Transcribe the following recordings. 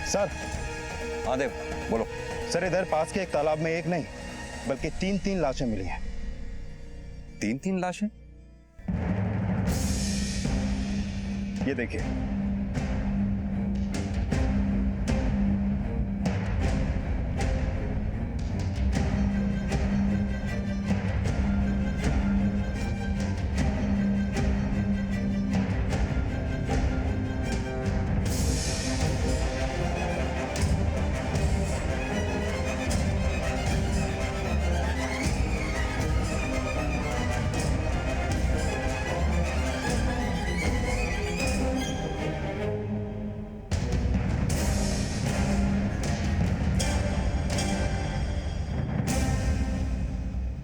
Sir. हाँ देव, बोलो। Sir इधर पास के एक तालाब में एक नहीं बल्कि तीन लाशें मिली हैं। तीन लाशें? ये देखिए।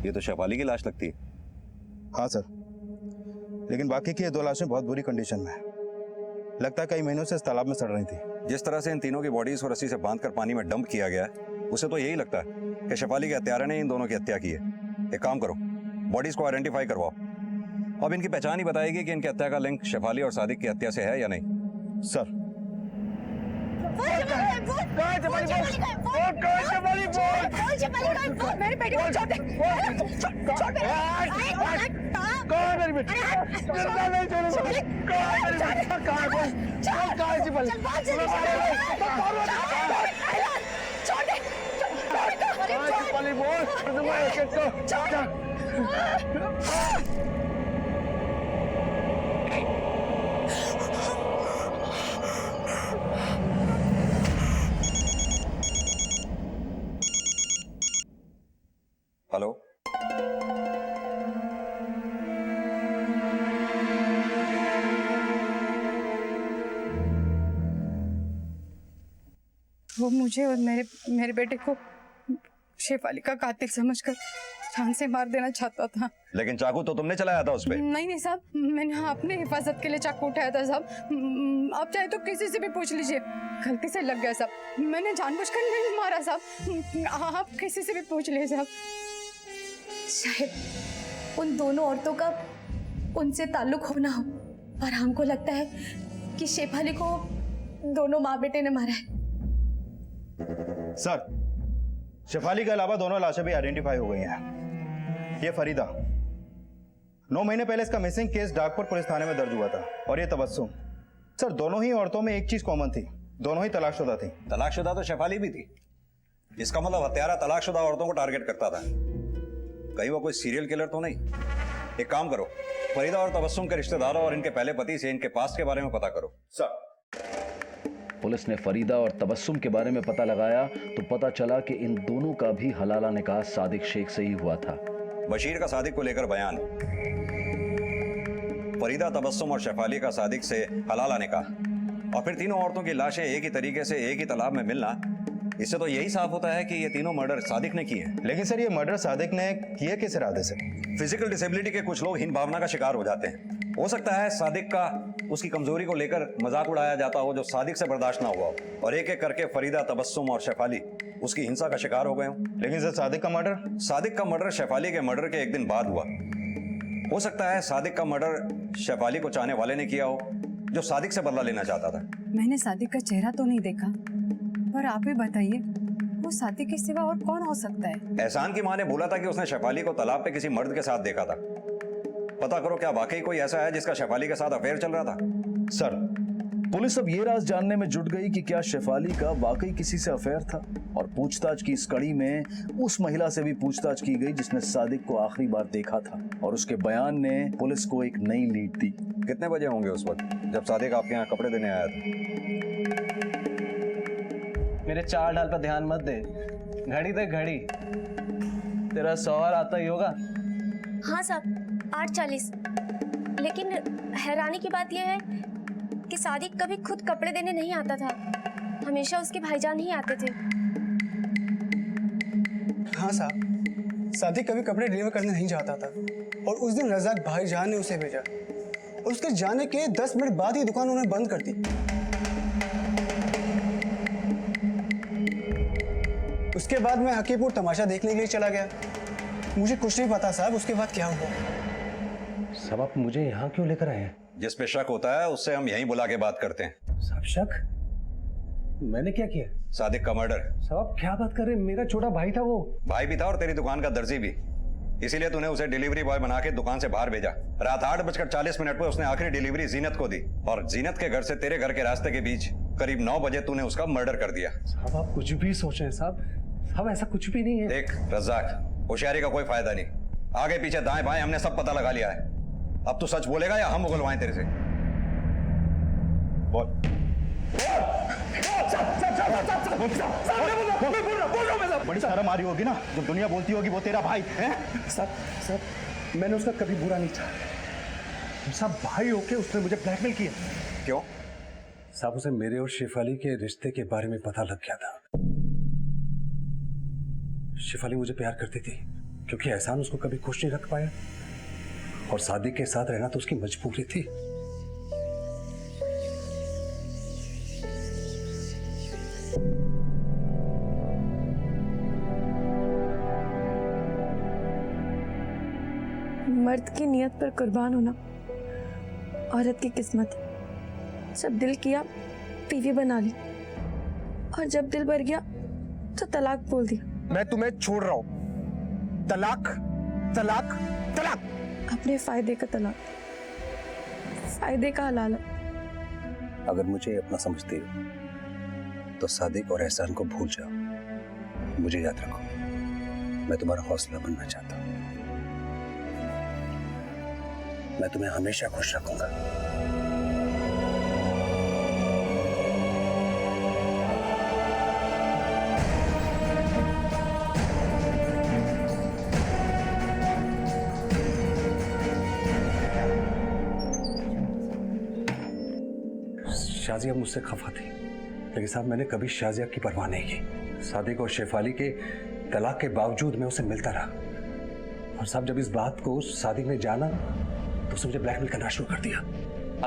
ये तो शेफाली की लाश लगती है। हाँ सर, लेकिन बाकी की ये 2 लाशें बहुत बुरी कंडीशन में हैं। लगता है कई महीनों से इस तालाब में सड़ रही थी। जिस तरह से इन तीनों की बॉडीज को रस्सी से बांधकर पानी में डंप किया गया है, उसे तो यही लगता है कि शेफाली के हत्यारे ने इन दोनों की हत्या की है। एक काम करो, बॉडीज को आइडेंटिफाई करवाओ। अब इनकी पहचान ही बताएगी कि इनकी हत्या का लिंक शेफाली और सादिक की हत्या से है या नहीं। सर मेरे बेटे को छोड़ दे। छोड़ दे। कौन मेरी बेटी? जिंदा नहीं छोड़ूंगा। कौन मेरी बेटी? कहाँ है? कहाँ है शिफाली? छोड़ दे। शिफाली बोल। दूंगा एक को। हेलो, वो मुझे और मेरे बेटे को शेफाली का कातिल समझकर जान से मार देना चाहता था। लेकिन चाकू तो तुमने चलाया था उस पे। नहीं साहब, मैंने अपने हिफाजत के लिए चाकू उठाया था साहब। आप चाहे तो किसी से भी पूछ लीजिए, गलती से लग गया साहब। मैंने जानबूझकर नहीं मारा साहब। आप किसी से भी पूछ लीजिए साहब। शायद उन दोनों औरतों का उनसे ताल्लुक होना हो, और हमको लगता है कि शेफाली को दोनों माँ बेटे ने मारा है। सर, शेफाली के अलावा दोनों लाशें भी आइडेंटिफाई हो गई हैं। ये फरीदा, 9 महीने पहले इसका मिसिंग केस डाकपुर पुलिस थाने में दर्ज हुआ था, और ये तबस्सुम। सर, दोनों ही औरतों में एक चीज कॉमन थी, दोनों ही तलाकशुदा थी। तलाकशुदा तो शेफाली भी थी। इसका मतलब हत्यारा तलाकशुदा औरतों को टारगेट करता था। कहीं वो कोई सीरियल किलर तो नहीं? एक काम करो, फरीदा और तबस्सुम के रिश्तेदारों और इनके पहले पति से इनके पास्ट के बारे में पता करो। सर, पुलिस ने फरीदा और तबस्सुम के बारे में पता लगाया तो पता चला कि इन दोनों का भी हलाला निकाह सादिक शेख से ही हुआ था। बशीर का सादिक को लेकर बयान, फरीदा, तबस्सुम और शेफाली का सादिक से हलाला निकाह, और फिर तीनों औरतों की लाशें एक ही तरीके से एक ही तालाब में मिलना, इससे तो यही साफ होता है कि ये तीनों मर्डर सादिक ने किए हैं। लेकिन सर, ये मर्डर सादिक ने किए किस इरादे से? फिजिकल डिसेबिलिटी के कुछ लोग हीन भावना का शिकार हो जाते हैं। हो सकता है सादिक का उसकी कमजोरी को लेकर मजाक उड़ाया जाता हो जो सादिक से बर्दाश्त ना हुआ हो, और एक एक करके फरीदा, तबस्सुम और शेफाली उसकी हिंसा का शिकार हो गए हों। लेकिन सर, सादिक का मर्डर शेफाली के मर्डर के एक दिन बाद हुआ। हो सकता है सादिक का मर्डर शेफाली को चाहने वाले ने किया हो जो सादिक से बदला लेना चाहता था। मैंने सादिक का चेहरा तो नहीं देखा, पर आप ही बताइए, वो सादिक के सिवा और कौन हो सकता है? एहसान की मां ने बोला था कि उसने शेफाली को तालाब पे किसी मर्द के साथ देखा था। पता करो, क्या वाकई कोई ऐसा है जिसका शेफाली के साथ अफेयर चल रहा था? सर, पुलिस अब ये राज जानने में जुट गई कि क्या शेफाली का वाकई किसी से अफेयर था, और पूछताछ की इस कड़ी में उस महिला से भी पूछताछ की गई जिसने सादिक को आखिरी बार देखा था, और उसके बयान ने पुलिस को एक नई लीड दी। कितने बजे होंगे उस वक्त जब सादिक आपके यहाँ कपड़े देने आया था? मेरे चाल ढाल पर ध्यान मत दे, घड़ी दे घड़ी। तेरा सवाल आता ही होगा। हाँ साहब, 8:40। लेकिन हैरानी की बात यह है कि सादिक कभी खुद कपड़े देने नहीं आता था, हमेशा उसके भाईजान ही आते थे। हाँ साहब, सादिक कभी कपड़े डिलीवर करने नहीं जाता था, और उस दिन रज़ाक भाईजान ने उसे भेजा, और उसके जाने के 10 मिनट बाद ही दुकान उन्होंने बंद कर दी। उसके बाद मैं हकीपुर तमाशा देखने के लिए चला गया। मुझे कुछ नहीं पता साहब उसके बाद क्या हुआ। सब आप मुझे यहाँ क्यों लेकर आए हैं? जिस पे शक होता है उससे हम यहीं बुला के बात करते हैं। साहब, शक? मैंने क्या किया? सादिक का मर्डर। साहब आप क्या बात कर रहे हैं? मेरा छोटा भाई था वो। भाई भी था और तेरी दुकान का दर्जी भी, इसीलिए तूने उसे डिलीवरी बॉय बना के दुकान से बाहर भेजा। रात 8:40 पे उसने आखिरी डिलीवरी जीनत को दी और जीनत के घर से तेरे घर के रास्ते के बीच करीब 9 बजे तूने उसका मर्डर कर दिया। साहब आप कुछ भी सोच रहे हैं साहब। साहब ऐसा कुछ भी नहीं है। देख रज्जाक, होशियारी का कोई फायदा नहीं। आगे पीछे दाएं बाएं हमने सब पता लगा लिया है। अब तू सच बोलेगा या हम उगलवाएं तेरे से? बोल। बड़ी शर्म आ रही होगी ना, जब दुनिया बोलती होगी वो तेरा भाई है। साहब मैंने उसका कभी बुरा नहीं चाहा। साहब भाई होके उसने मुझे ब्लैकमेल किया। क्यों? साहब उसे मेरे और शेफाली के रिश्ते के बारे में पता लग गया था। शेफाली मुझे प्यार करती थी क्योंकि एहसान उसको कभी खुश नहीं रख पाया और सादिक के साथ रहना तो उसकी मजबूरी थी। मर्द की नियत पर कुर्बान होना औरत की किस्मत है। जब दिल किया बीवी बना ली और जब दिल भर गया तो तलाक बोल दिया। मैं तुम्हें छोड़ रहा हूं। तलाक तलाक तलाक। अपने फायदे का तलाक, फायदे का हलाला। अगर मुझे अपना समझती हो तो सादिक और एहसान को भूल जाओ। मुझे याद रखो, मैं तुम्हारा हौसला बनना चाहता हूं। मैं तुम्हें हमेशा खुश रखूंगा। शाजिया मुझसे खफा थी, लेकिन साहब मैंने कभी शाजिया की परवाह नहीं की। सादिक और शेफाली के तलाक के बावजूद मैं उसे मिलता रहा और साहब जब इस बात को सादिक ने जाना तो उसने मुझे ब्लैकमेल करना शुरू कर दिया।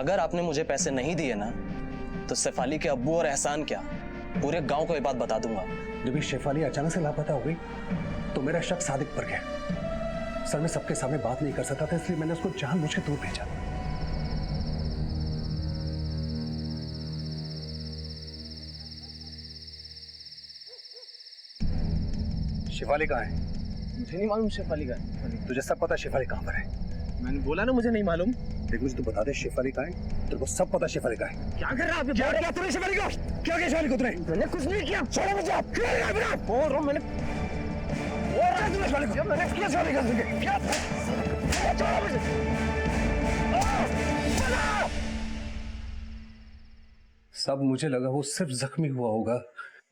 अगर आपने मुझे पैसे नहीं दिए ना तो शेफाली के अब्बू और एहसान क्या पूरे गांव को ये बात बता दूंगा। जब ये शेफाली अचानक से लापता हो गई तो मेरा शक सादिक पर गया। सर मैं सबके सामने बात नहीं कर सकता था, इसलिए मैंने उसको जानबूझ के दूर भेजा। शेफाली कहाँ है? मुझे नहीं मालूम शेफाली का। तुझे सब पता शेफाली कहाँ पर है? मैंने बोला ना मुझे नहीं मालूम। देख मुझे तू बता दे शेफाली कहाँ है। तेरे को सब पता शेफाली कहाँ है। क्या कर रहा है? क्या किया तूने शेफाली को? क्या किया शेफाली को तूने? मैंने कुछ नहीं किया। छोड़ो मुझे। क्या किया विराट? बोल रहा हूँ मैंने तूने शेफाली को? मैंने किया शेफाली को तुझे? क्या? छोड़ो मुझे। सब मुझे लगा वो सिर्फ जख्मी हुआ होगा।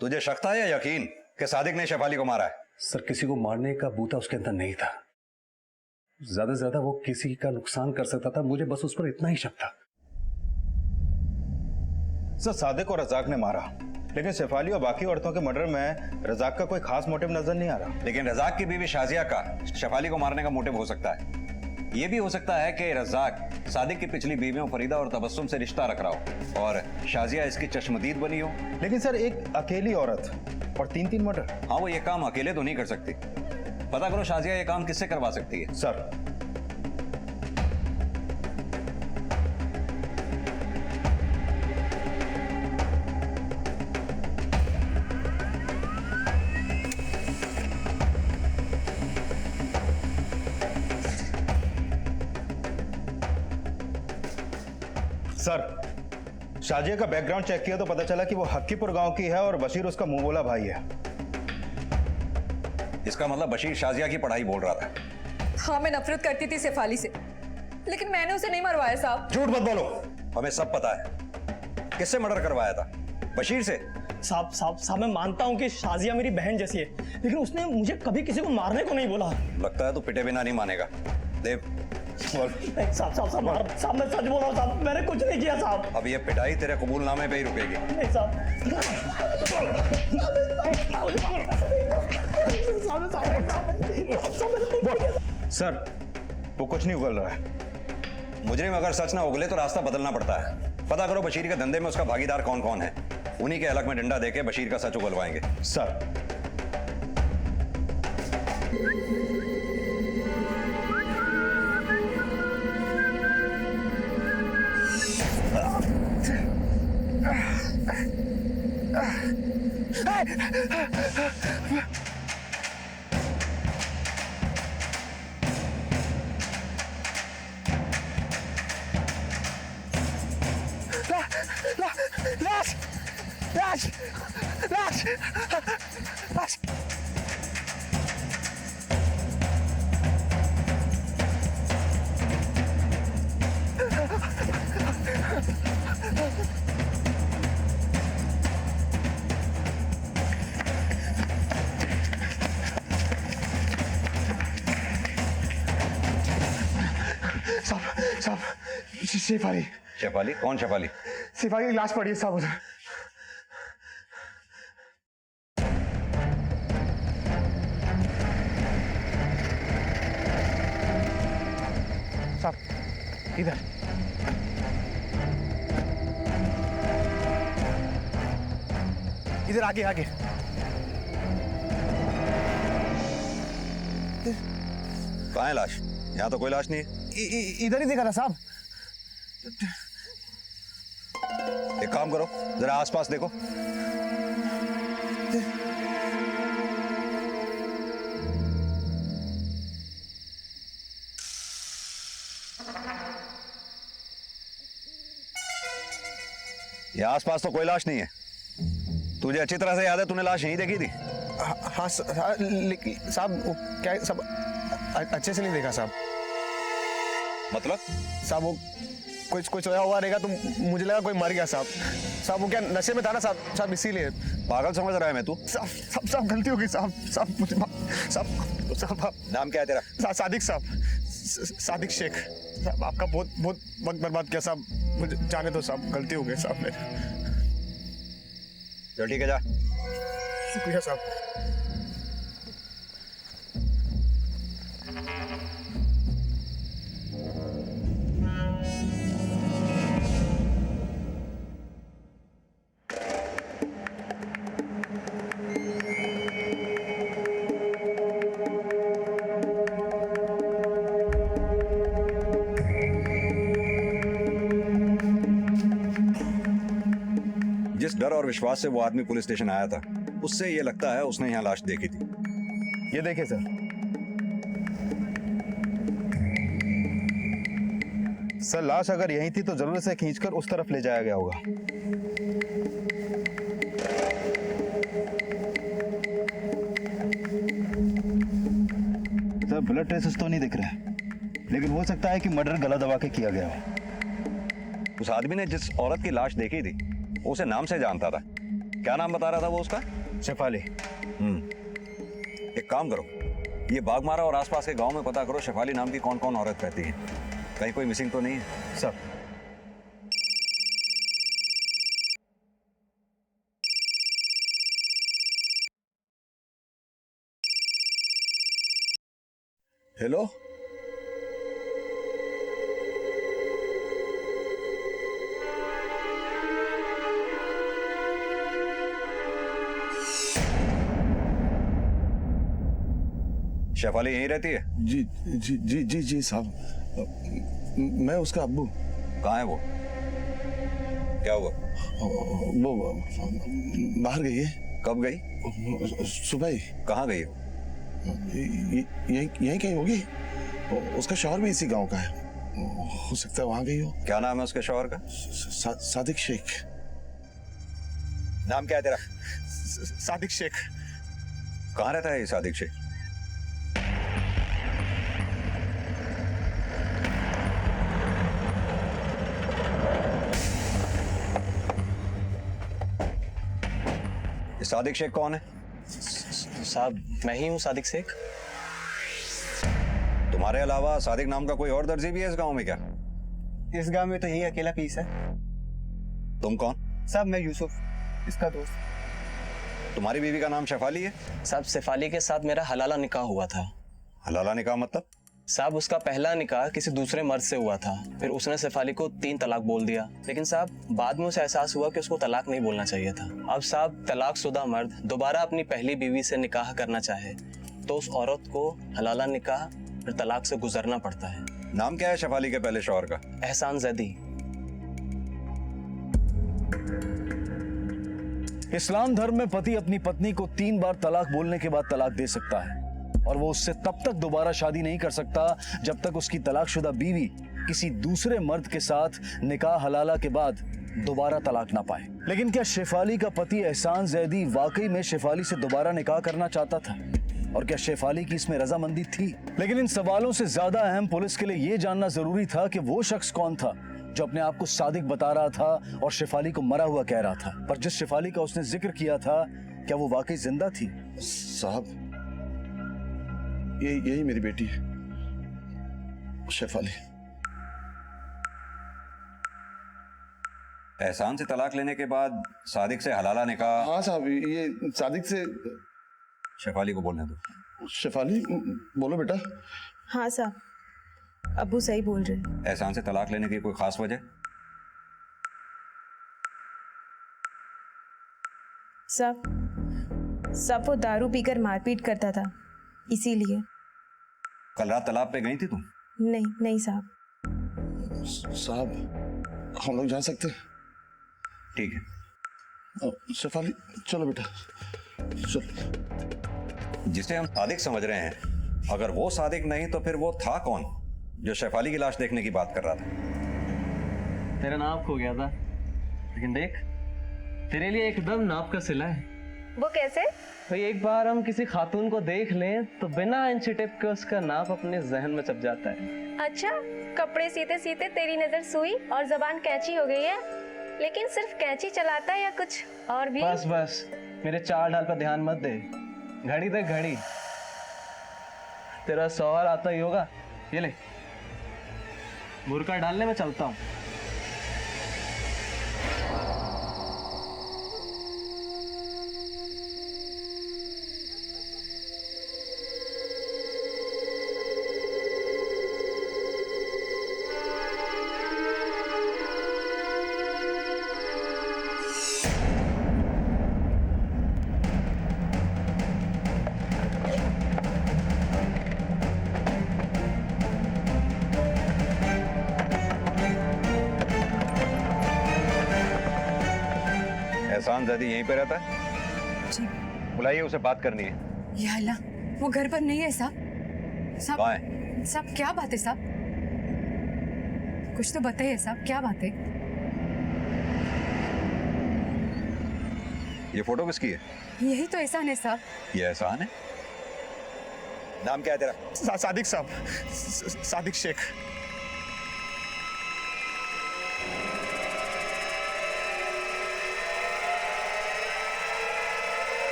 तुझे शक था या यकीन कि सादिक ने शेफाली को मारा है? सर किसी को मारने का बूता उसके अंदर नहीं था। ज्यादा से ज्यादा वो किसी का नुकसान कर सकता था, मुझे बस उस पर इतना ही शक था। सर सादिक और रजाक ने मारा, लेकिन शेफाली और बाकी औरतों के मर्डर में रजाक का कोई खास मोटिव नजर नहीं आ रहा। लेकिन रजाक की बीवी शाजिया का शेफाली को मारने का मोटिव हो सकता है। यह भी हो सकता है कि रजाक सादिक की पिछली बीवियों फरीदा और तबस्सुम से रिश्ता रख रहा हो और शाजिया इसकी चश्मदीद बनी हो। लेकिन सर एक अकेली औरत और 3-3 मर्डर। हाँ वो ये काम अकेले तो नहीं कर सकती। पता करो शाजिया ये काम किससे करवा सकती है। सर शाजिया का बैकग्राउंड चेक किया तो पता चला कि वो हक्कीपुर गांव की है और बशीर उसका मुंह बोला भाई है। इसका मतलब बशीर शाजिया की पढ़ाई बोल रहा था। हाँ मैं नफरत करती थी शेफाली से, लेकिन मैंने उसे नहीं मरवाया साहब। झूठ मत बोलो, हमें सब पता है। किससे मर्डर करवाया था? बशीर से? साहब मैं मानता हूँ कि शाजिया मेरी बहन जैसी है, लेकिन उसने मुझे कभी किसी को मारने को नहीं बोला। लगता है तू पिटे बिना नहीं मानेगा। देव साहब मैं सच बोल रहा हूँ साहब, मैंने कुछ नहीं किया साहब। अब ये पिटाई तेरे कबूलनामे पे ही रुकेगी। नहीं साहब। सर वो कुछ नहीं उगल रहा है। मुजरिम अगर सच ना उगले तो रास्ता बदलना पड़ता है। पता करो बशीर के धंधे में उसका भागीदार कौन कौन है। उन्हीं के हलक में डंडा देके बशीर का सच उगलवाएंगे। सर लाश लाश लाश लाश साहब शेफाली शेफाली? कौन शेफाली? शेफाली की लाश पड़ी है साहब उधर। साहब इधर। इधर आगे आगे। कहाँ है लाश? यहाँ तो कोई लाश नहीं है। इधर ही देखा था साहब। एक काम करो, जरा आसपास देखो। यहाँ आसपास तो कोई लाश नहीं है। तुझे अच्छी तरह से याद है, तूने लाश यहीं देखी थी? हाँ लेकिन साहब वो क्या सब अच्छे से नहीं देखा साहब। मतलब? साहब वो कुछ सोया हुआ रहेगा तो मुझे लगा कोई मर गया साहब। साहब वो क्या नशे में था ना साहब इसीलिए। पागल समझ रहा है मैं तू? साहब गलती हो गई साहब मुझे साहब। नाम क्या है तेरा? सादिक साहब, सादिक शेख। साहब आपका बहुत वक्त बर्बाद किया साहब, मुझे जाने दो साहब, गलती हो गई साहब मेरे। चल ठीक है, जा। शुक्रिया साहब। जिस डर और विश्वास से वो आदमी पुलिस स्टेशन आया था, उससे ये लगता है उसने यहाँ लाश देखी थी। ये देखिए सर, सर लाश अगर यहीं थी तो जरूर से खींचकर उस तरफ ले जाया गया होगा। सर ब्लड ट्रेसेस तो नहीं दिख रहे हैं, लेकिन हो सकता है कि मर्डर गला दबा के किया गया हो। उस आदमी ने जिस औरत की लाश देखी थी, उसे नाम से जानता था। क्या नाम बता रहा था वो उसका? शेफाली। एक काम करो, ये बागमारा और आसपास के गांव में पता करो शेफाली नाम की कौन कौन औरत रहती है। कहीं कोई मिसिंग तो नहीं है? सर हेलो, शेफाली यहीं रहती है? जी जी जी जी जी साहब, मैं उसका अब्बू। कहाँ है वो? क्या हुआ? वो बाहर गई है। कब गई? सुबह ही। कहाँ गई हो? यहीं कहीं होगी। उसका शौहर भी इसी गांव का है, हो सकता है वहां गई हो। क्या नाम है उसके शौहर का? सादिक शेख। नाम क्या है तेरा? सादिक शेख। कहाँ रहता है ये सादिक शेख? ये सादिक शेख कौन है? साहब मैं ही हूँ सादिक शेख। तुम्हारे अलावा सादिक नाम का कोई और दर्जी भी है इस गांव में क्या? इस गांव में तो यही अकेला पीस है। तुम कौन? साहब मैं यूसुफ, इसका दोस्त। तुम्हारी बीवी का नाम शेफाली है? साहब शेफाली के साथ मेरा हलाला निकाह हुआ था। हलाला निकाह मतलब? साहब उसका पहला निकाह किसी दूसरे मर्द से हुआ था, फिर उसने शेफाली को 3 तलाक बोल दिया। लेकिन साहब बाद में उसे एहसास हुआ कि उसको तलाक नहीं बोलना चाहिए था। अब साहब तलाकशुदा मर्द दोबारा अपनी पहली बीवी से निकाह करना चाहे तो उस औरत को हलाला निकाह फिर तलाक से गुजरना पड़ता है। नाम क्या है शेफाली के पहले शौहर का? एहसान जैदी। इस्लाम धर्म में पति अपनी पत्नी को 3 बार तलाक बोलने के बाद तलाक दे सकता है और वो उससे तब तक दोबारा शादी नहीं कर सकता जब तक उसकी तलाकशुदा बीवी किसी दूसरे मर्द के साथ निकाह हलाला के बाद दोबारा तलाक ना पाए। लेकिन क्या शेफाली का पति एहसान जैदी वाकई में शेफाली से दोबारा निकाह करना चाहता था और क्या शेफाली की इसमें रजामंदी थी? लेकिन इन सवालों से ज्यादा अहम पुलिस के लिए यह जानना जरूरी था कि वो शख्स कौन था जो अपने आप को सादिक बता रहा था और शेफाली को मरा हुआ कह रहा था। पर जिस शेफाली का उसने जिक्र किया था क्या वो वाकई जिंदा थी? साहब, यही मेरी बेटी है, शेफाली। एहसान से तलाक लेने के बाद सादिक से हलाला निकाह? हाँ साहब, ये सादिक से। शेफाली को बोलने दो। शेफाली, बोलो बेटा। हाँ साहब, अबू सही बोल रहे हैं। एहसान से तलाक लेने की कोई खास वजह? सब वो दारू पीकर मारपीट करता था, इसीलिए। कल रात तालाब पे गई थी तुम? नहीं साहब। साहब, हम लोग जा सकते हैं? ठीक है। शेफाली, चलो बेटा, चलो। जिसे हम सादिक समझ रहे हैं, अगर वो सादिक नहीं तो फिर वो था कौन जो शेफाली की लाश देखने की बात कर रहा था? तेरा नाप खो गया था, लेकिन देख तेरे लिए एकदम नाप का सिला है। वो कैसे? भाई एक बार हम किसी खातून को देख लें तो बिना इंची टिप के उसका नाप अपने जहन में छप जाता है। अच्छा, कपड़े सीते सीते तेरी नजर सुई और जबान कैंची हो गई है। लेकिन सिर्फ कैंची चलाता है या कुछ और भी? बस मेरे चाल ढाल पर ध्यान मत दे। घड़ी देख घड़ी, तेरा सवाल आता ही होगा। ये ले, बुरका डालने में चलता हूँ। एहसान ज़ैदी यहीं पे रहता है? जी। बुलाइए, उसे बात करनी है। या अल्लाह, वो घर पर नहीं है साहब। साहब क्या बात है साहब? कुछ तो बताइए साहब, क्या बात है? ये फोटो किसकी है? यही तो एहसान है साहब। ये एहसान है? नाम क्या है तेरा? सादिक साहब, सादिक शेख।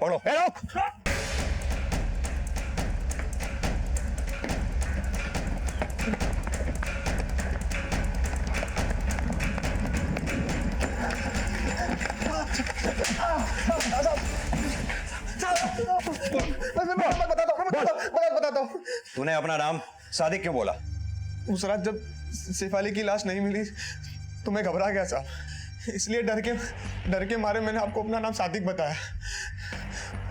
पढ़ो। बताता हूँ। तूने अपना नाम सादिक क्यों बोला? उस रात जब शेफाली की लाश नहीं मिली तो मैं घबरा गया साहब, इसलिए डर के मारे मैंने आपको अपना नाम सादिक बताया।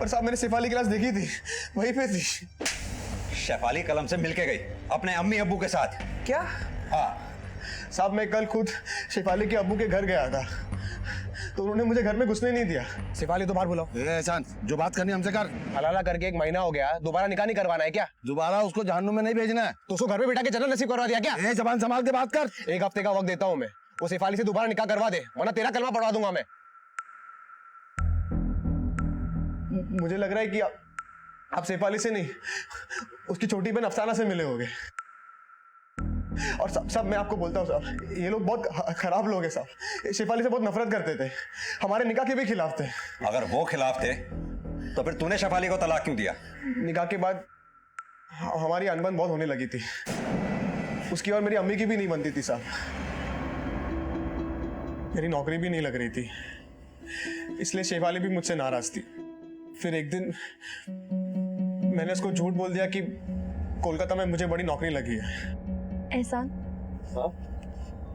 पर साहब, मैंने शेफाली की लाश देखी थी, वहीं पे थी। शेफाली कलम से मिलके गई अपने अम्मी अब्बू के साथ? क्या? हाँ साहब, मैं कल खुद शेफाली के अब्बू के घर गया था, तो उन्होंने मुझे घर में घुसने नहीं दिया। शेफाली तो बाहर बुलाओ। एहसान, जो बात करनी हमसे कर। हलाला करके 1 महीना हो गया, दोबारा निकाह नहीं करवाना है क्या? दोबारा उसको जहन्नुम में नहीं भेजना है। तो उसको घर में बिठा के जन्नत नसीब करवा दिया क्या? जबान संभाल के बात कर। 1 हफ्ते का वक्त देता हूँ मैं, वो शेफाली से दोबारा निकाह करवा दे, वरना तेरा कलमा पढ़वा दूंगा मैं। मुझे लग रहा है कि आप शेफाली से नहीं, उसकी छोटी बहन अफसाना से मिले होंगे। और सब मैं आपको बोलता हूँ साहब, ये लोग बहुत खराब लोग हैं साहब। शेफाली से बहुत नफरत करते थे, हमारे निकाह के भी खिलाफ थे। अगर वो खिलाफ थे तो फिर तूने शेफाली को तलाक क्यों दिया? निकाह के बाद हमारी अनबन बहुत होने लगी थी, उसकी और मेरी अम्मी की भी नहीं बनती थी साहब। मेरी नौकरी भी नहीं लग रही थी, इसलिए शेफाली भी मुझसे नाराज थी। फिर एक दिन मैंने उसको झूठ बोल दिया कि कोलकाता में मुझे बड़ी नौकरी लगी है। एहसान,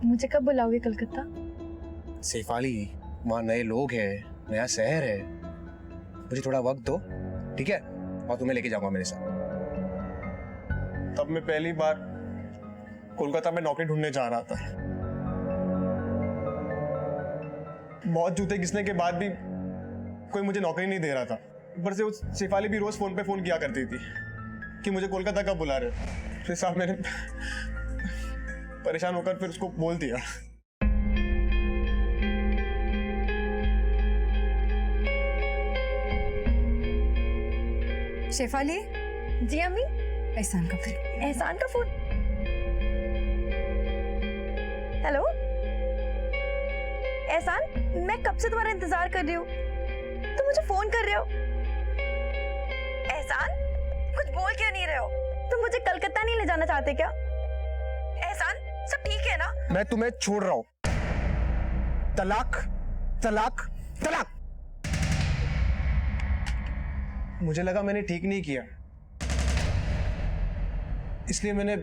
मुझे कब बुलाओगे कलकत्ता? शेफाली, वहाँ नए लोग हैं, नया शहर है, मुझे थोड़ा वक्त दो, ठीक है? और तुम्हें लेके जाऊंगा मेरे साथ। तब मैं पहली बार कोलकाता में नौकरी ढूंढने जा रहा था। बहुत जूते घिसने के बाद भी कोई मुझे नौकरी नहीं दे रहा था। ऊपर से उस शेफाली भी रोज फोन पे फोन किया करती थी कि मुझे कोलकाता कब बुला रहे हो। फिर साहब मैंने परेशान होकर फिर उसको बोल दिया। शेफाली, जी अम्मी। एहसान का फोन। एहसान का फोन। हेलो एहसान, मैं कब से तुम्हारा इंतजार कर रही हूँ, तुम मुझे फोन कर रहे हो? एहसान, कुछ बोल क्यों नहीं रहे हो? तुम मुझे कलकत्ता नहीं ले जाना चाहते क्या? एहसान, सब ठीक है ना? मैं तुम्हें छोड़ रहा हूं। तलाक, तलाक, तलाक। मुझे लगा मैंने ठीक नहीं किया, इसलिए मैंने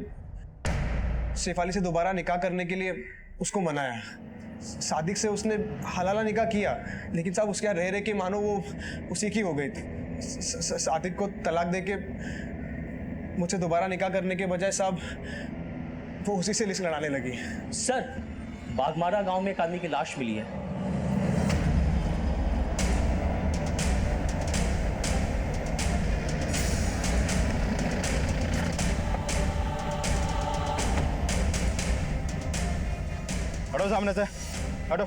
शेफाली से दोबारा निकाह करने के लिए उसको मनाया। सादिक से उसने हलाला निकाह किया, लेकिन साहब उसके यहाँ रह रहे के मानो वो उसी की हो गई थी। सादिक को तलाक देके मुझसे दोबारा निकाह करने के बजाय साहब वो उसी से लिस्ट लड़ाने लगी। सर, बागमारा गांव में एक आदमी की लाश मिली है। हटो सामने से, हटो।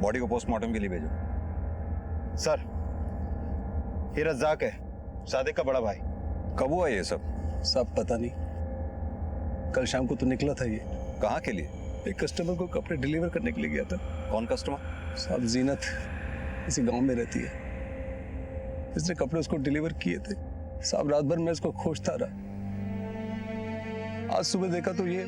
बॉडी को पोस्टमार्टम के लिए भेजो। सर, ये रज्जाक है, सादिक का बड़ा भाई। कब हुआ ये सब? सब पता नहीं, कल शाम को तो निकला था ये। कहाँ के लिए? एक कस्टमर को कपड़े डिलीवर करने के लिए गया था। कौन कस्टमर? साहब जीनत इसी गांव में रहती है, इसने कपड़े उसको डिलीवर किए थे। साहब रात भर मैं इसको खोजता रहा, आज सुबह देखा तो ये।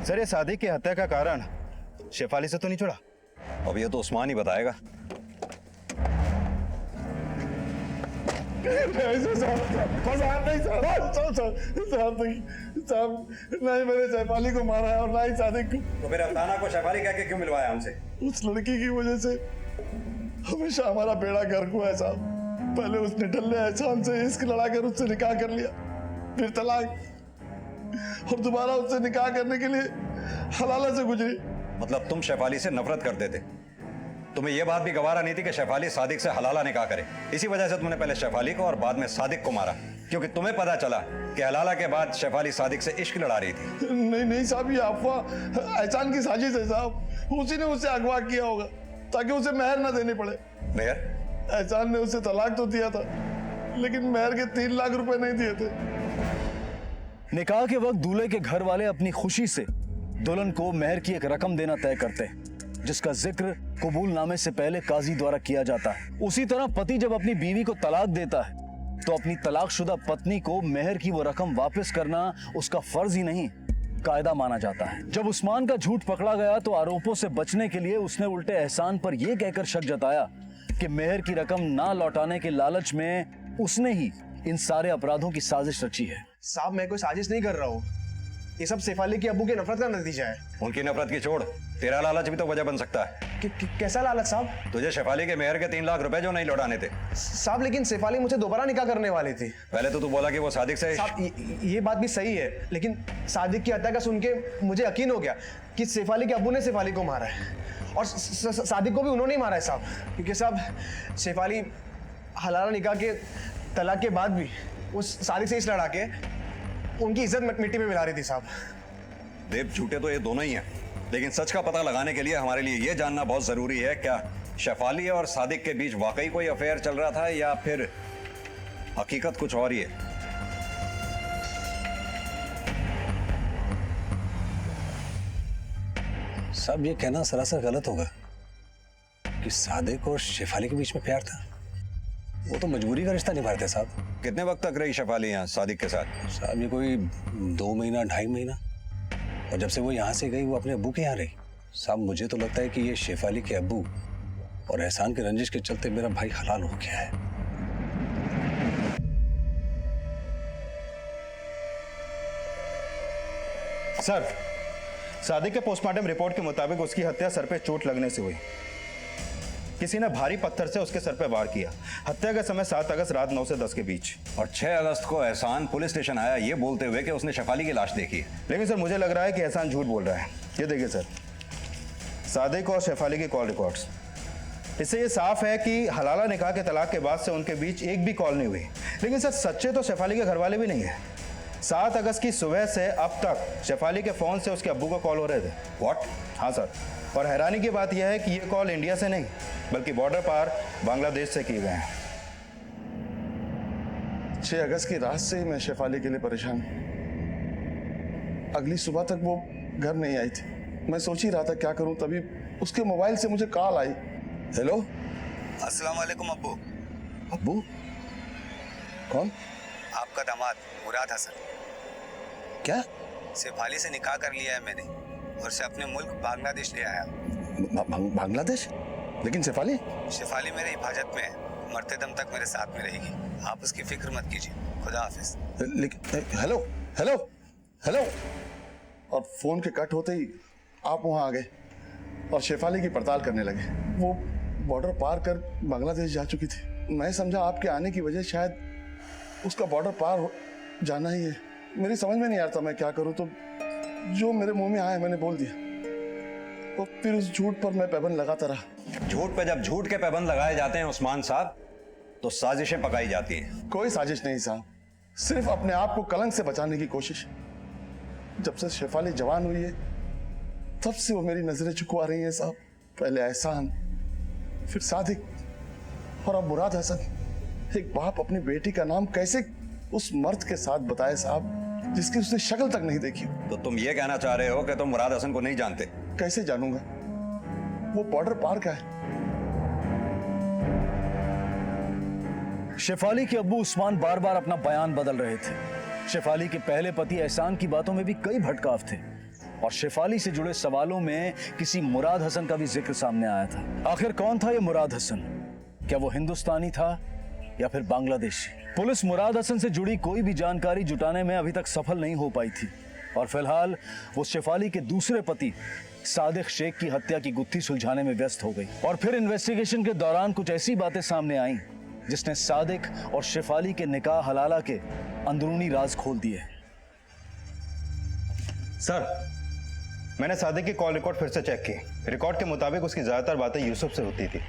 सर, ये सादिक की हत्या का कारण शेफाली से तो नहीं जुड़ा? अब ये तो उस्मान ही बताएगा। नहीं मैंने शेफाली को मारा है और ना ही सादिक को। तो फिर अफसाना को शेफाली कह के क्यों मिलवाया हमसे? उस लड़की की वजह से हमेशा हमारा बेड़ा गर्क हुआ है साहब। पहले उसने ढल्ले एहसान से इश्क लड़ाकर उससे निकाह कर लिया, फिर तलाक, और दोबारा उससे निकाह करने के लिए हलाला से गुजरी। मतलब तुम शेफाली से नफरत करते थे? तुम्हें यह बात भी गवारा नहीं थी कि शेफाली सादिक से हलाला निकाह करे? इसी वजह से तुमने पहले शेफाली को और बाद में सादिक को मारा, क्योंकि तुम्हें पता चला कि हलाला के बाद शेफाली सादिक से इश्क लड़ा रही थी। नहीं नहीं साहब, ये अफवाह एहसान की साजिश है साहब। उसी ने उसे अगवा किया होगा ताकि उसे मेहर ना देनी पड़े। मेहर? एहसान ने उसे तलाक तो दिया था, लेकिन मेहर के 3 लाख रुपए नहीं दिए थे। निकाह के वक्त दूल्हे के घर वाले अपनी खुशी से दुल्हन को मेहर की एक रकम देना तय करते हैं, जिसका जिक्र कबूलनामे से पहले काजी द्वारा किया जाता है। उसी तरह पति जब अपनी बीवी को तलाक देता है तो अपनी तलाकशुदा पत्नी को मेहर की वो रकम वापस करना उसका फर्ज ही नहीं, कायदा माना जाता है। जब उस्मान का झूठ पकड़ा गया तो आरोपों से बचने के लिए उसने उल्टे एहसान पर यह कहकर शक जताया कि मेहर की रकम ना लौटाने के लालच में उसने ही इन सारे अपराधों की साजिश रची है। साहब, मैं कोई साजिश नहीं कर रहा हूँ, ये सब शेफाली के अब्बू के नफरत का नतीजा है। उनकी नफरत की छोड़, तेरा लालच भी तो वजह बन सकता है। कैसा लालच साहब? तुझे शेफाली के मेहर के 3 लाख रुपए जो नहीं लौटाने थे। साहब, लेकिन शेफाली मुझे दोबारा निकाह करने वाली थी। पहले तो तू बोला कि वो सादिक से। साहब, ये बात भी सही है, लेकिन सादिक की हत्या का सुन के मुझे यकीन हो गया कि शेफाली के अब्बू ने शेफाली को मारा है, और सादिक को भी उन्होंने ही मारा है साहब। क्योंकि साहब, शेफाली हलाला निकाह के तलाक के बाद भी उस सादिक से इस लड़ा के उनकी इज्जत मिट्टी में मिला रही थी साहब। देव, झूठे तो ये दोनों ही हैं, लेकिन सच का पता लगाने के लिए हमारे लिए ये जानना बहुत जरूरी है, क्या शेफाली और सादिक के बीच वाकई कोई अफेयर चल रहा था या फिर हकीकत कुछ और ही है। साहब ये कहना सरासर गलत होगा कि सादिक और शेफाली के बीच में प्यार था। वो तो मजबूरी का रिश्ता निभा रहे थे साहब। कितने वक्त तक रही शेफाली यहाँ सादिक के साथ? साहब ये कोई 2 महीना 2.5 महीना, और जब से वो यहाँ से गई वो अपने अब्बू के यहाँ रही। साहब मुझे तो लगता है कि ये शेफाली के अब्बू और एहसान के रंजिश के चलते मेरा भाई हलाल हो गया है। सर, सादिक के पोस्टमार्टम रिपोर्ट के मुताबिक उसकी हत्या सर पे चोट लगने से हुई। किसी ने भारी पत्थर से उसके सर पे वार किया। हत्या का समय 7 अगस्त रात 9 से 10 के बीच। और 6 अगस्त को एहसान पुलिस स्टेशन आया ये बोलते हुए कि उसने शेफाली की लाश देखी है। लेकिन सर मुझे लग रहा है कि एहसान झूठ बोल रहा है। ये देखिए सर, सादिक और शेफाली की कॉल रिकॉर्ड्स। इससे ये साफ है कि हलाला निकाह के तलाक के बाद से उनके बीच एक भी कॉल नहीं हुई। लेकिन सर सच्चे तो शेफाली के घर वाले भी नहीं है। 7 अगस्त की सुबह से अब तक शेफाली के फोन से उसके अब्बू को कॉल हो रहे थे। व्हाट? हाँ सर, और हैरानी की बात यह है कि ये कॉल इंडिया से नहीं बल्कि बॉर्डर पार बांग्लादेश से किए गए हैं। 6 अगस्त की रात से ही मैं शेफाली के लिए परेशान हूं। अगली सुबह तक वो घर नहीं आई थी। मैं सोच ही रहा था क्या करूं, तभी उसके मोबाइल से मुझे कॉल आई। हेलो, अस्सलाम वालेकुम अब्बू। अब्बू? कौन? आपका दामाद मुराद हसन। क्या? शेफाली से निकाह कर लिया है मैंने और से अपने मुल्क बांग्लादेश ले आया। बांग्लादेश? लेकिन शेफाली? शेफाली मेरे हिफाजत में है, मरते दम तक मेरे साथ में रहेगी। आप उसकी फिक्र मत कीजिए। खुदा हाफिज। लेकिन हेलो हेलो हेलो, और फोन के कट होते ही आप वहां आ गए और शेफाली की पड़ताल करने लगे। वो बॉर्डर पार कर बांग्लादेश जा चुकी थी। मैं समझा आपके आने की वजह शायद उसका बॉर्डर पार जाना ही है। मेरी समझ में नहीं आता मैं क्या करूं, तो जो मेरे मुंह में आया मैंने बोल दिया। तो फिर उस झूठ पर मैं पाबंद लगाता रहा। झूठ पे जब झूठ के पाबंद लगाए जाते हैं उस्मान साहब, तो साजिशें पकाई जाती हैं। कोई साजिश नहीं साहब, सिर्फ अपने आप को कलंक से बचाने की कोशिश। जब से शेफाली जवान हुई है तब से वो मेरी नजरें चुकवा रही हैं साहब। पहले एहसान, फिर सादिक और अब मुराद हसन। एक बाप अपनी बेटी का नाम कैसे उस मर्द के साथ बताए साहब जिसकी उसने शक्ल तक नहीं देखी। तो तुम ये कहना चाह रहे हो कि तुम मुराद हसन को नहीं जानते? कैसे जानूंगा? वो बॉर्डर पार का है। शेफाली के अब्बू उस्मान बार बार अपना बयान बदल रहे थे। शेफाली के पहले पति एहसान की बातों में भी कई भटकाव थे और शेफाली से जुड़े सवालों में किसी मुराद हसन का भी जिक्र सामने आया था। आखिर कौन था ये मुराद हसन? क्या वो हिंदुस्तानी था या फिर बांग्लादेशी? पुलिस मुराद हसन से जुड़ी कोई भी जानकारी जुटाने में अभी तक सफल नहीं हो पाई थी और फिलहाल वो शेफाली के दूसरे पति सादिक शेख की हत्या की गुत्थी सुलझाने में व्यस्त हो गई। और फिर इन्वेस्टिगेशन के दौरान कुछ ऐसी बातें सामने आईं जिसने सादिक और शेफाली के निकाह हलाला के अंदरूनी राज खोल दिए। सर, मैंने सादिक की कॉल रिकॉर्ड फिर से चेक की। रिकॉर्ड के मुताबिक उसकी ज्यादातर बातें यूसुफ से होती थी।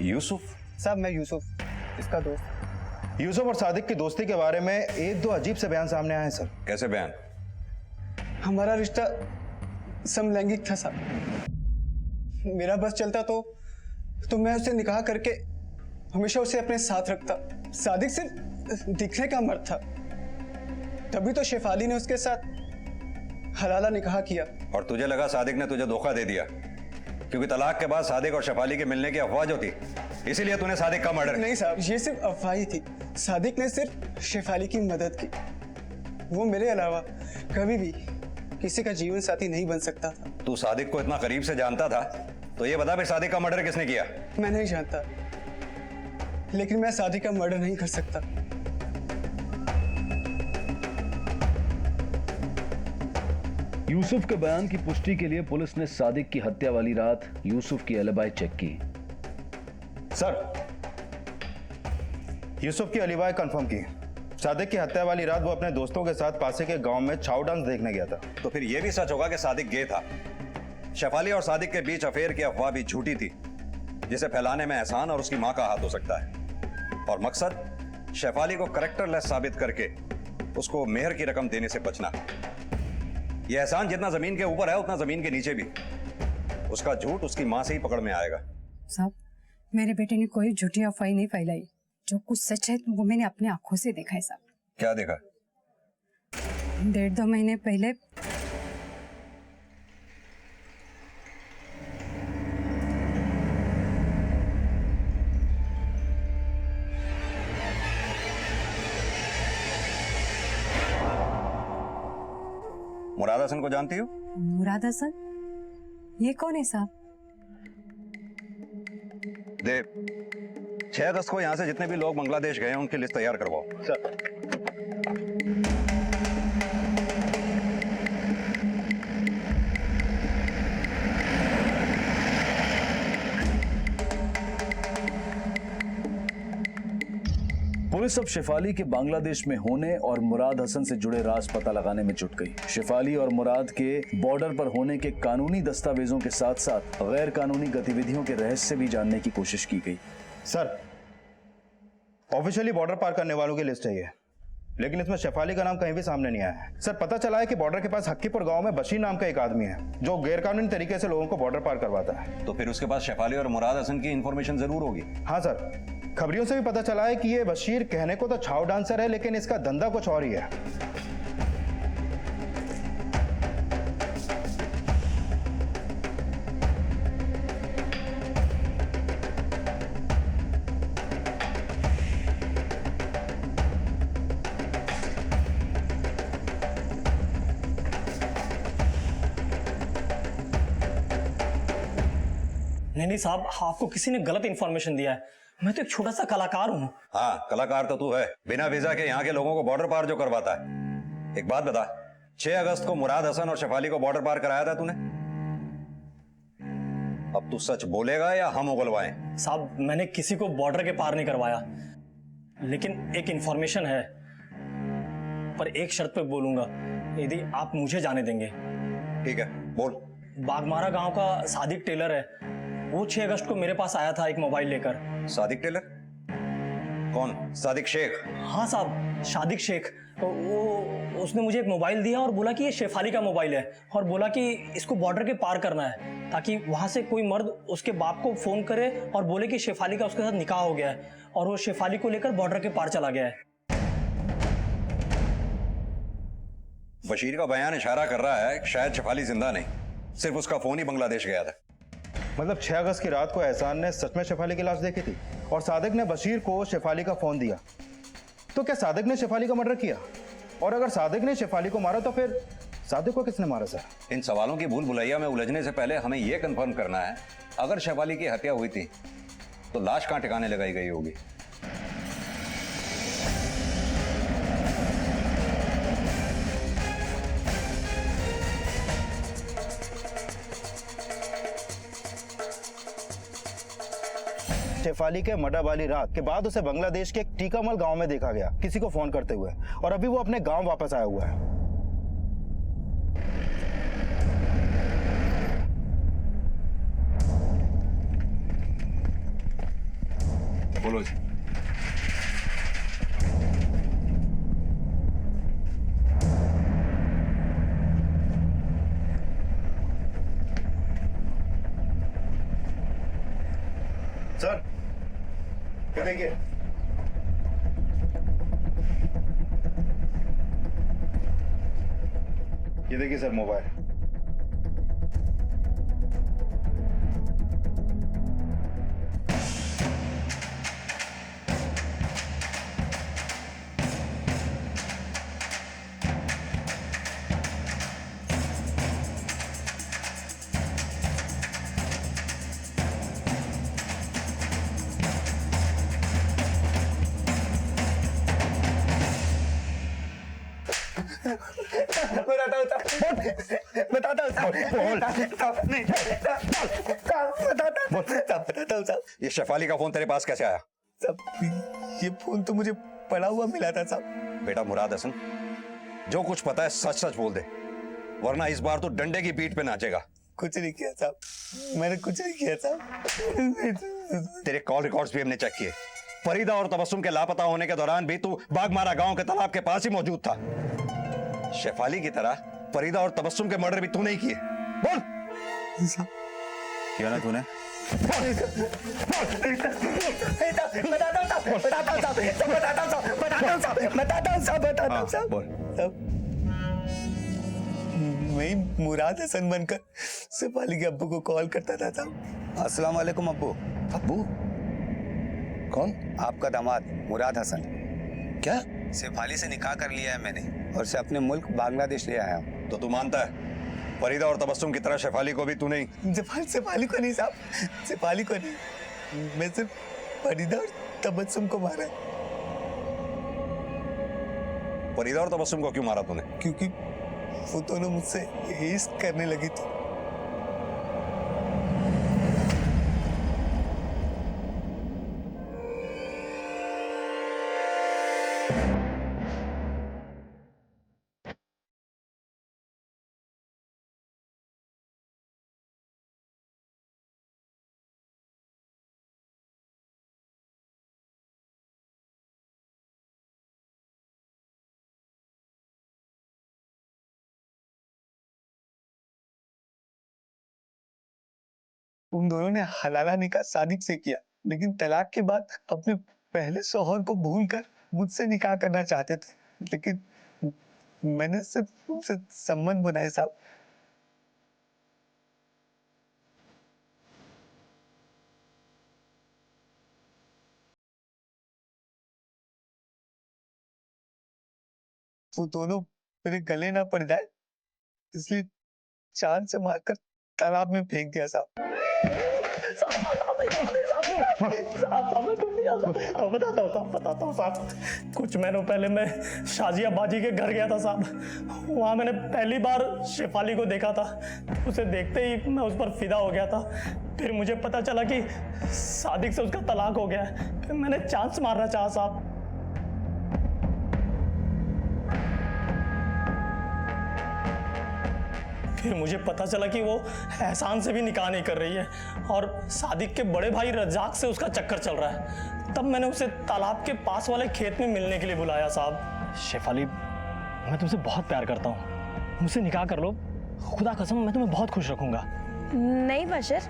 यूसुफ? साहब मैं यूसुफ, इसका दोस्त। यूसुफ और सादिक की दोस्ती के बारे में 1-2 अजीब से बयान सामने आए हैं सर। कैसे बयान? हमारा रिश्ता समलैंगिक था साहब। मेरा बस चलता तो मैं उससे निकाह करके हमेशा उसे अपने साथ रखता। सादिक सिर्फ दिखने का मर्द था, तभी तो शेफाली ने उसके साथ हलाला निकाह किया। और तुझे लगा सादिक ने तुझे धोखा दे दिया क्योंकि तलाक के बाद सादिक और शेफाली के मिलने की अफवाह जो थी, इसीलिए तूने सादिक का मर्डर? नहीं साहब, ये सिर्फ अफवाह ही थी। सादिक ने सिर्फ शेफाली की मदद की। वो मेरे अलावा कभी भी किसी का जीवन साथी नहीं बन सकता था। तू सादिक को इतना करीब से जानता था तो ये बता फिर सादिक का मर्डर किसने किया? मैं नहीं जानता, लेकिन मैं सादिक का मर्डर नहीं कर सकता। यूसुफ के बयान की पुष्टि के लिए पुलिस ने सादिक की हत्या वाली रात यूसुफ की एलिबाई चेक की। सर, यूसुफ की एलिबाई कंफर्म की। सादिक की हत्या वाली रात वो अपने दोस्तों के साथ पासे के गांव में छाव डांस देखने गया था। तो फिर यह भी सच होगा कि सादिक गे था। शेफाली और सादिक के बीच अफेयर की अफवाह भी झूठी थी जिसे फैलाने में एहसान और उसकी मां का हाथ हो सकता है। और मकसद शेफाली को करेक्टरलेस साबित करके उसको मेहर की रकम देने से बचना। यह एहसान जितना जमीन के ऊपर है उतना जमीन के नीचे भी। उसका झूठ उसकी मां से ही पकड़ में आएगा। साहब, मेरे बेटे ने कोई झूठी अफवाह नहीं फैलाई। जो कुछ सच है वो मैंने अपने आंखों से देखा है साहब। क्या देखा? 1.5-2 महीने पहले मुराद हसन को जानती हो? मुराद हसन? ये कौन है साहब? देव, 6 अगस्त को यहाँ से जितने भी लोग बांग्लादेश गए हैं उनकी लिस्ट तैयार करवाओ। सर। पुलिस अब शेफाली के बांग्लादेश में होने और मुराद हसन से जुड़े राज पता लगाने में जुट गई। शेफाली और मुराद के बॉर्डर पर होने के कानूनी दस्तावेजों के साथ साथ गैर कानूनी गतिविधियों के रहस्य भी जानने की कोशिश की गई। सर, ऑफिशियली बॉर्डर पार करने वालों की लिस्ट है ये, लेकिन इसमें शेफाली का नाम कहीं भी सामने नहीं आया है। सर, पता चला है कि बॉर्डर के पास हक्कीपुर गांव में बशीर नाम का एक आदमी है जो गैरकानूनी तरीके से लोगों को बॉर्डर पार करवाता है। तो फिर उसके पास शेफाली और मुराद हसन की इंफॉर्मेशन जरूर होगी। हाँ सर, खबरियों से भी पता चला है कि ये बशीर कहने को तो छाव डांसर है, लेकिन इसका धंधा कुछ और ही है। नहीं साहब, आपको किसी ने गलत इन्फॉर्मेशन दिया है। मैं तो एक छोटा सा कलाकार हूँ। हाँ, कलाकार तो तू है, बिना वीजा के यहाँ के लोगों को बॉर्डर पार जो करवाता है। एक बात बता, 6 अगस्त को मुराद हसन और शेफाली को बॉर्डर पार कराया था तूने? अब तू सच बोलेगा या हम उगलवाएं? साहब, मैंने किसी को बॉर्डर के पार नहीं करवाया, लेकिन एक इन्फॉर्मेशन है, पर एक शर्त पे बोलूंगा, यदि आप मुझे जाने देंगे। ठीक है, बोल। बागमारा गांव का सादिक टेलर है, वो 6 अगस्त को मेरे पास आया था एक मोबाइल लेकर। सादिक टेलर? कौन? सादिक शेख? हाँ साहब, सादिक शेख। वो उसने मुझे एक मोबाइल दिया और बोला कि ये शेफाली का मोबाइल है, और बोला कि इसको बॉर्डर के पार करना है ताकि वहां से कोई मर्द उसके बाप को फोन करे और बोले कि शेफाली का उसके साथ निकाह हो गया है, और वो शेफाली को लेकर बॉर्डर के पार चला गया है। बशीर का बयान इशारा कर रहा है कि शायद शेफाली जिंदा नहीं, सिर्फ उसका फोन ही बांग्लादेश गया था। मतलब 6 अगस्त की रात को एहसान ने सच में शेफाली की लाश देखी थी और सादिक ने बशीर को शेफाली का फोन दिया। तो क्या सादिक ने शेफाली का मर्डर किया? और अगर सादिक ने शेफाली को मारा तो फिर सादिक को किसने मारा सर? इन सवालों की भूल भुलैया में उलझने से पहले हमें यह कंफर्म करना है, अगर शेफाली की हत्या हुई थी तो लाश कहां ठिकाने लगाई गई होगी? शेफाली के मर्डर वाली रात के बाद उसे बांग्लादेश के एक टीकामल गांव में देखा गया किसी को फोन करते हुए, और अभी वो अपने गांव वापस आया हुआ है। बोलो जी। सर, क्या देखिए, ये देखिए सर मोबाइल। ये शेफाली का फोन तेरे पास कैसे आया? ये फोन तो मुझे पड़ा हुआ मिला था साहब। बेटा मुराद हसन, जो कुछ पता है सच सच बोल दे, वरना इस बार तो डंडे की पीठ पे नाचेगा। कुछ नहीं किया साहब, मैंने कुछ नहीं किया साहब। तेरे कॉल रिकॉर्ड्स भी हमने चेक किए। फरीदा और तबस्सुम के लापता होने के दौरान भी तू बागमारा गांव के तालाब के पास ही मौजूद था। शेफाली की तरह फरीदा और तबस्सुम के मर्डर भी तूने ही किए। बोल। किया ना तूने? मैं मुराद हसन बनकर शेफाली के अब्बू को कॉल करता था साहब। अस्सलाम वालेकुम अब्बू। अब्बू? कौन? आपका दामाद मुराद हसन। क्या? शेफाली से निकाह कर लिया है मैंने और उसे अपने मुल्क बांग्लादेश ले आया हूँ। तो तू मानता है फरीदा और तबस्सुम की तरह शेफाली को भी तू नहीं? शेफाली को नहीं साहब, शेफाली को नहीं, मैं सिर्फ फरीदा और तबस्सुम को मारा है। फरीदा और तबस्सुम को क्यों मारा तूने? क्योंकि वो दोनों मुझसे इश्क करने लगी थी। उन दोनों ने हलाला निकाह सादिक से किया, लेकिन तलाक के बाद अपने पहले शौहर को भूलकर मुझसे निकाह करना चाहते थे, लेकिन मैंने सिर्फ उनसे संबंध बनाए साहब। वो दोनों मेरे गले ना पड़ जाए इसलिए चांद से मारकर तालाब में फेंक दिया साहब। बताता हूँ साहब। कुछ महीनों पहले मैं शाजिया बाजी के घर गया था साहब। वहाँ मैंने पहली बार शेफाली को देखा था। उसे देखते ही मैं उस पर फिदा हो गया था। फिर मुझे पता चला कि सादिक से उसका तलाक हो गया है। फिर मैंने चांस मारना चाहा साहब। फिर मुझे पता चला कि वो एहसान से भी निकाह नहीं कर रही है और सादिक के बड़े भाई रज्जाक से उसका चक्कर चल रहा है। तब मैंने उसे तालाब के पास वाले खेत में मिलने के लिए बुलाया साहब। शेफाली, मैं तुमसे बहुत प्यार करता हूँ, मुझसे निकाह कर लो। खुदा कसम मैं तुम्हें बहुत खुश रखूंगा। नहीं बशर,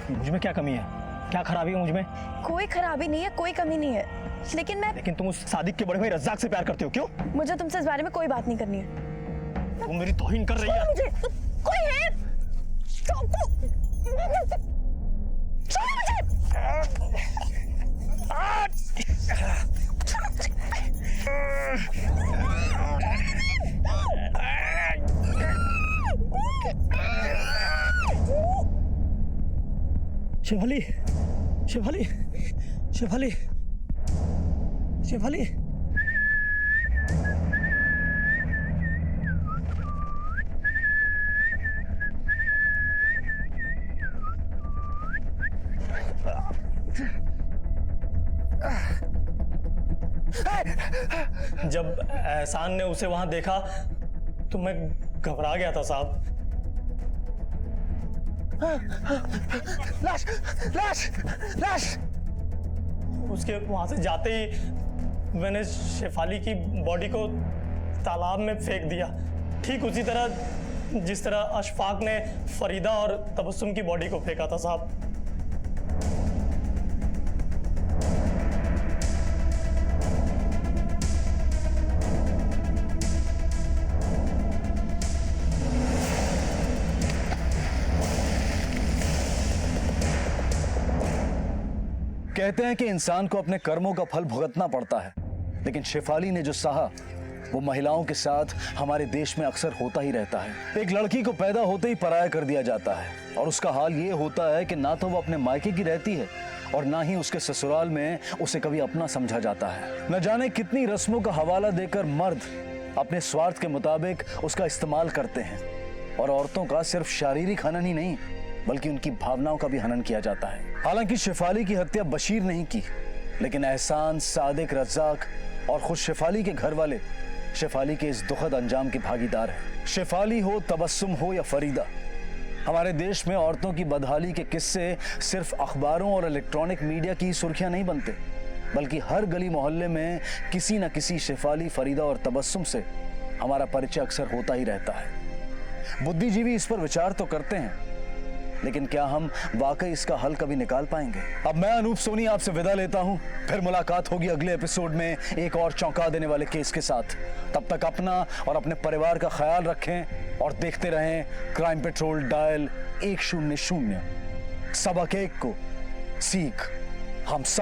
मुझ में क्या कमी है? क्या खराबी है मुझ में? कोई खराबी नहीं है, कोई कमी नहीं है। लेकिन तुम उस सादिक के बड़े भाई रज्जाक से प्यार करते हो, क्यों? मुझे तुमसे इस बारे में कोई बात नहीं करनी है। तुम मेरी तौहीन कर रही है। मुझे कोई है? शेफाली, शेफाली, शेफाली, शेफाली। जब एहसान ने उसे वहां देखा तो मैं घबरा गया था साहब। लाश, लाश, लाश। उसके वहां से जाते ही मैंने शेफाली की बॉडी को तालाब में फेंक दिया, ठीक उसी तरह जिस तरह अशफाक ने फरीदा और तबस्सुम की बॉडी को फेंका था साहब। कहते हैं कि इंसान को अपने कर्मों का फल भुगतना पड़ता है, लेकिन शेफाली ने जो सहा वो महिलाओं के साथ हमारे देश में अक्सर होता ही रहता है। एक लड़की को पैदा होते ही पराया कर दिया जाता है और उसका हाल ये होता है कि ना तो वो अपने मायके की रहती है और ना ही उसके ससुराल में उसे कभी अपना समझा जाता है। न जाने कितनी रस्मों का हवाला देकर मर्द अपने स्वार्थ के मुताबिक उसका इस्तेमाल करते हैं और औरतों का सिर्फ शारीरिक हनन ही नहीं बल्कि उनकी भावनाओं का भी हनन किया जाता है। हालांकि शेफाली की हत्या बशीर नहीं की, लेकिन एहसान, सादिक, रज्जाक और खुद शेफाली के घर वाले शेफाली के इस दुखद अंजाम की भागीदार है। शेफाली हो, तबस्सुम हो या फरीदा, हमारे देश में औरतों की बदहाली के किस्से सिर्फ अखबारों और इलेक्ट्रॉनिक मीडिया की सुर्खियां नहीं बनते, बल्कि हर गली मोहल्ले में किसी न किसी शेफाली, फरीदा और तबस्सुम से हमारा परिचय अक्सर होता ही रहता है। बुद्धिजीवी इस पर विचार तो करते हैं, लेकिन क्या हम वाकई इसका हल कभी निकाल पाएंगे? अब मैं अनूप सोनी आपसे विदा लेता हूं, फिर मुलाकात होगी अगले एपिसोड में एक और चौंका देने वाले केस के साथ। तब तक अपना और अपने परिवार का ख्याल रखें और देखते रहें क्राइम पेट्रोल डायल 100। सबक एक को सीख हम सब